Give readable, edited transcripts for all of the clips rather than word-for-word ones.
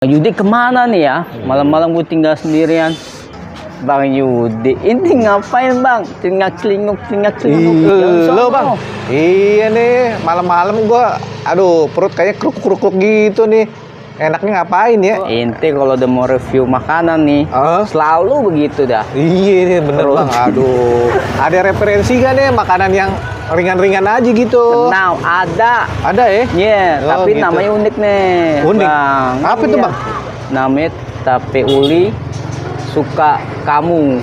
Yudi kemana nih ya? Malam-malam gue tinggal sendirian. Bang Yudi, ini ngapain bang? Celingak-celinguk. Lo bang? Iya nih, malam-malam gua, aduh perut kayaknya kruk-kruk gitu nih. Enaknya ngapain ya? Inti kalau udah mau review makanan nih, selalu begitu dah. Iya nih bener bang, aduh. Ada referensi gak nih makanan yang ringan-ringan aja gitu? Nah, ada. Ada ya? Iya, tapi gitu. namanya unik nih. Unik? Bang. Apa itu bang? Namanya tape uli suka kamu.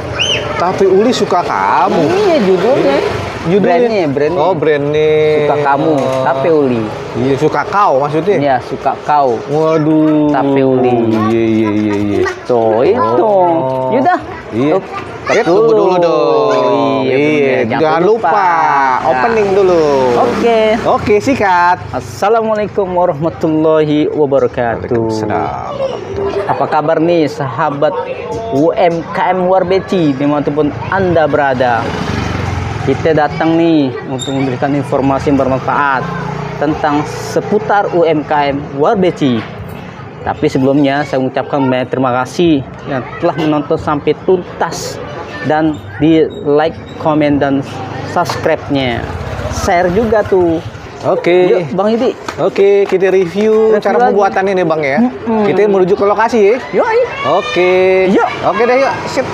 Tape uli suka kamu? Iya judulnya. Brandnya. Oh brandnya. Suka kamu, tape uli. Iya suka kau maksudnya? Iya, suka kau. Waduh. Tape uli. Iya. Tuh, itu. Yaudah. Iya. Tunggu dulu dong. Iya, jangan lupa. Opening dulu. Oke, sikat. Assalamualaikum warahmatullahi wabarakatuh. Waalaikumsalam. Apa kabar nih sahabat UMKM Warbeci dimanapun Anda berada? Kita datang nih untuk memberikan informasi yang bermanfaat tentang seputar UMKM Warbeci. Tapi sebelumnya saya mengucapkan banyak terima kasih yang telah menonton sampai tuntas dan di like, komen dan subscribe-nya. Share juga tuh. Oke. Yuk, Bang Yudi. Oke, kita review cara lagi. pembuatannya nih Bang ya. Kita menuju ke lokasi ya. Yuk. Oke. Yuk. Oke deh yuk. Sip.